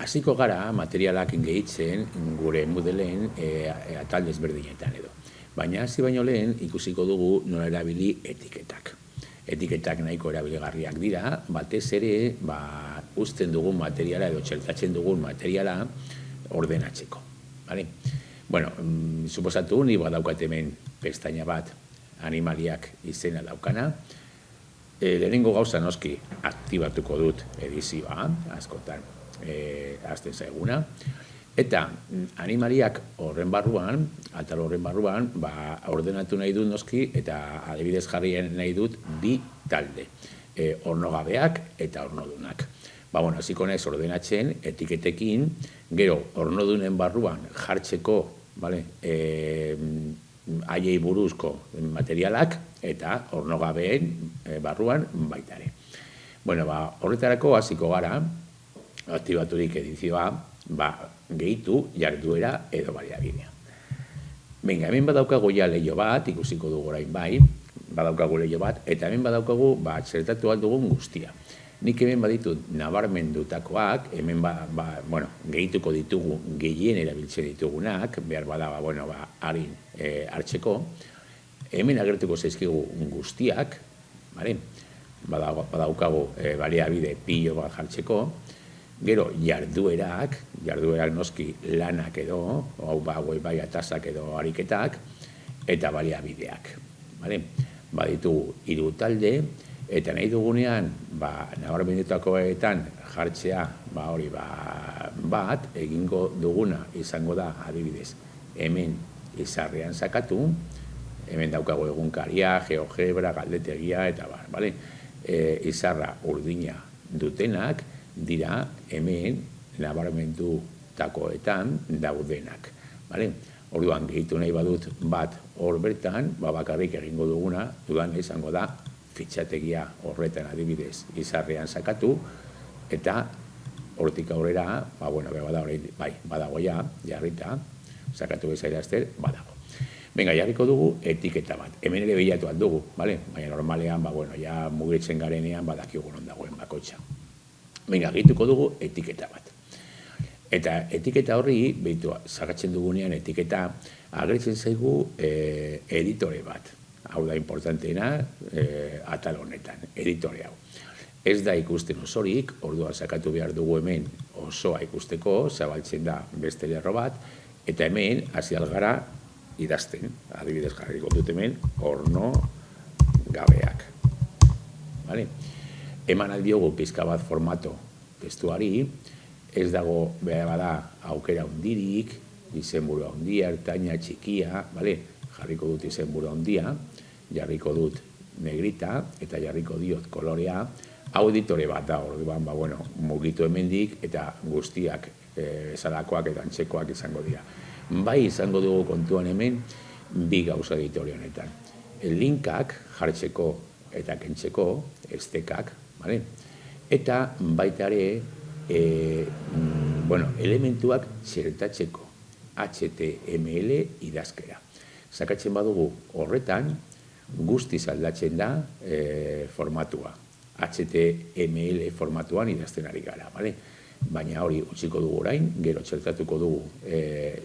Hasiko gara materialak gehitzen gure modelen atal desberdinetan edo. Baina hasi baino lehen ikusiko dugu nola erabili etiketak. Etiketak nahiko erabilgarriak dira, batez ere uzten dugun materiala edo txertatzen dugun materiala ordenatzeko. Bueno, suposatu ni badaukat hemen pestaina bat animaliak izena daukana. Lehenengo gauza noski aktibatuko dut edizioa, askotan azten zaiguna. Eta animaliak horren barruan, atal horren barruan, ordenatu nahi dut noski, eta adibidez jarrien nahi dut bi talde, ornogabeak eta ornodunak. Hasiko naiz ordenatzen etiketekin, gero ornodunen barruan jartzeko haiei buruzko materialak eta ornogabeen barruan baitare. Horretarako hasiko gara, aktibaturik edizioa, gehitu jarduera edo baliabidea. Hemen badaukagu ja leiho bat, ikusiko dugu orain bai, badaukagu leiho bat, eta hemen badaukagu txertatu bat dugun guztia. Nik hemen baditut nabarmendutakoak, hemen gehituko ditugu gehien erabiltzen ditugunak, behar harin hartzeko, hemen agertuko zaizkigu guztiak, badaukagu baliabide pilo bat jartzeko, gero jarduerak noski lanak edo, bai atazak edo ariketak, eta baliabideak. Baditugu 3 talde, eta nahi dugunean, nabarmendutakoetan jartzea bat, egingo duguna izango da adibidez, hemen izarrean sakatu, hemen daukagu egunkaria, geogebra, galdetegia, eta izarra urdina dutenak, dira hemen nabarmendutakoetan daudenak. Orduan, gehitu nahi badut bat hor bertan, bakarrik egingo duguna, dudan izango da fitxategia horretan adibidez izarrean sakatu, eta hortik aurrera, badago ja, jarrita, sakatu bezairazter, badago. Jarriko dugu etiketa bat. Hemen ere bilatu bat dugu, baina normalean, ja mugitzen garenean badakigu non dagoen bakoitza. Gehituko dugu etiketa bat. Eta etiketa horri, sakatzen dugunean etiketa, agertzen zaigu editore bat. Hau da importanteena atal honetan, editore hau. Ez da ikusten osorik, orduan sakatu behar dugu hemen osoa ikusteko, zabaltzen da beste lerro bat, eta hemen hasi algara idazten. Adibidez jarriko dut hemen, orno gabeak. Eman aldiogu pizka bat formato testuari, ez dago behar bada aukera hundirik, izenburu handia, ertaina, txikia, jarriko dut izenburu handia, jarriko dut negrita, eta jarriko diot kolorea, hau editore bat da, orduan, mugitu hemendik, eta guztiak bezalakoak eta antzekoak izango dira. Bai izango dugu kontuan hemen, bi gauza editore honetan. Linkak jartzeko eta kentzeko, estekak, eta baita ere elementuak txertatzeko HTML idazkera. Sakatzen badugu horretan, guztiz aldatzen da formatua. HTML formatuan idazten ari gara, baina hori utziko dugu orain, gero txertatuko dugu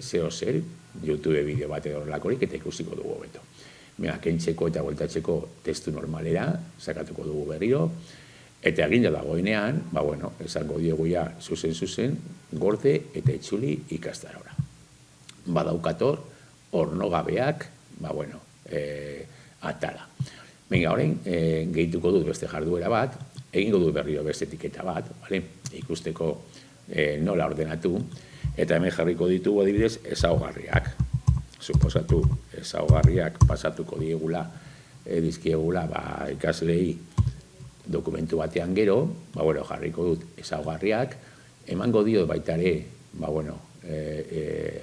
zeo zer, YouTube bideo bat edo horrelakorik, eta ikusiko dugu hobeto. Kentzeko eta bueltatzeko testu normalera, sakatuko dugu berriro, eta eginda dagoenean, esango diogu ja zuzen, gorde eta itzuli ikastarora. Badaukator, ornogabeak, atala. Orain, gehituko dut beste jarduera bat, egingo dut berriro beste etiketa bat, ikusteko nola ordenatu, eta hemen jarriko ditugu adibidez ezaugarriak. Suposatu ezaugarriak pasatuko dizkiegula ikaslei dokumentu batean gero, jarriko dut ezaugarriak, emango dio baitare,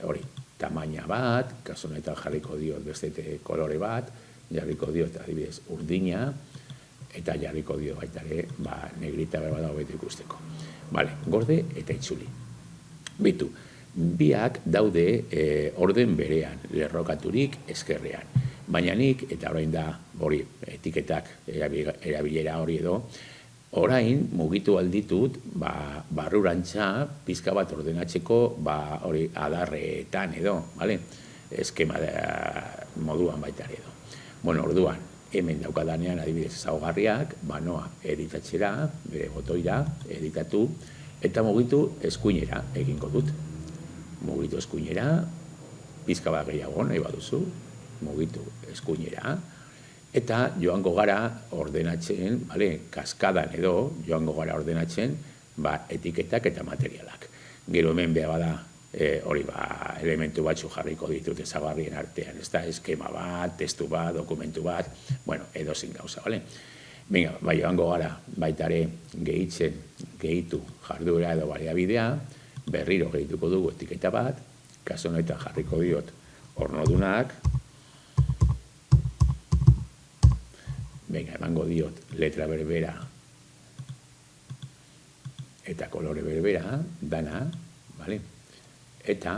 hori, tamaina bat, kasu honetan jarriko dio beste kolore bat, jarriko dio adibidez urdina, eta jarriko dio baitare, negrita berbada hobeto ikusteko. Gorde eta itzuli. Bitu, biak daude orden berean, lerrokaturik ezkerrean. Baina nik, eta orain da hori etiketak erabilera hori edo, Orain, mugitu alditut, barrurantza pizka bat ordenatzeko, hori adarretan edo, bale? Eskema moduan baita edo. Bueno, orduan, hemen daukadanean adibidez ezaugarriak, noa editatzera, bere botoira, editatu, eta mugitu eskuinera egingo dut. Mugitu eskuinera, pizka bat gehiago nahi baduzu, mugitu eskuinera, eta joango gara ordenatzen, kaskadan edo joango gara ordenatzen, etiketak eta materialak. Gero hemen beha bada, hori elementu batzu jarriko ditut ezaugarrien artean, ez da, eskema bat, testu bat, dokumentu bat, bueno, edozin gauza, bale? Venga, joango gara baitare gehitu jarduera edo baliabidea, berriro gehituko dugu etiketa bat, kasu honetan jarriko diot ornodunak, venga, emango diot letra berbera eta kolore berbera, dana, bale? Eta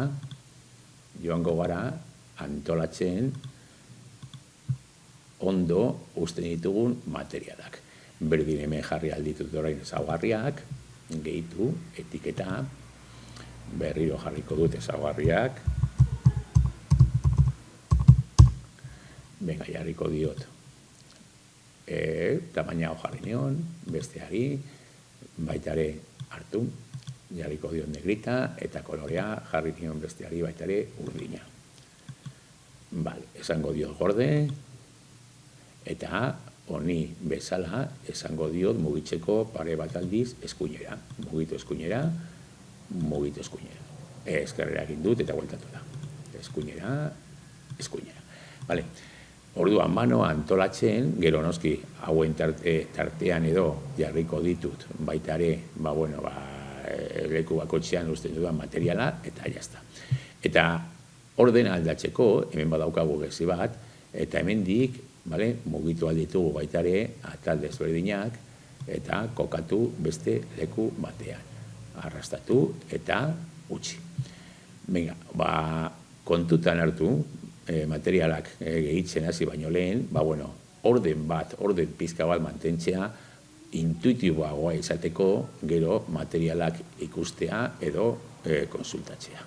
joango gara antolatzen ondo usten ditugun materialak. Berdin hemen jarri alditut orain ezaugarriak, gehitu, etiketa, berriro jarriko dut ezaugarriak, venga, jarriko diot tamaina jarri nion, besteari, baitare hartu, jarriko diot negrita, eta kolorea jarri nion besteari baitare urdina. Esango diot gorde, eta honi bezala esango diot mugitzeko pare bat aldiz eskuinera. Mugitu eskuinera, mugitu eskuinera. Eskerrera egin dut eta bueltatu da. Eskuinera, eskuinera. Bale. Orduan, manoa antolatzen, gero noski, hauen tartean edo jarriko ditut, baita ere, leku bakotxean usten dudan materiala, eta jazta. Eta ordena aldatzeko, hemen badaukagu gezi bat, eta hemendik, mugitu alditugu baita ere, atal desberdinak, eta kokatu beste leku batean. Arrastatu eta utzi. Venga, kontutan hartu, materialak gehitzen hasi baino lehen, orden pizka bat mantentzea, intuitiboagoa izateko, gero materialak ikustea edo konsultatzea.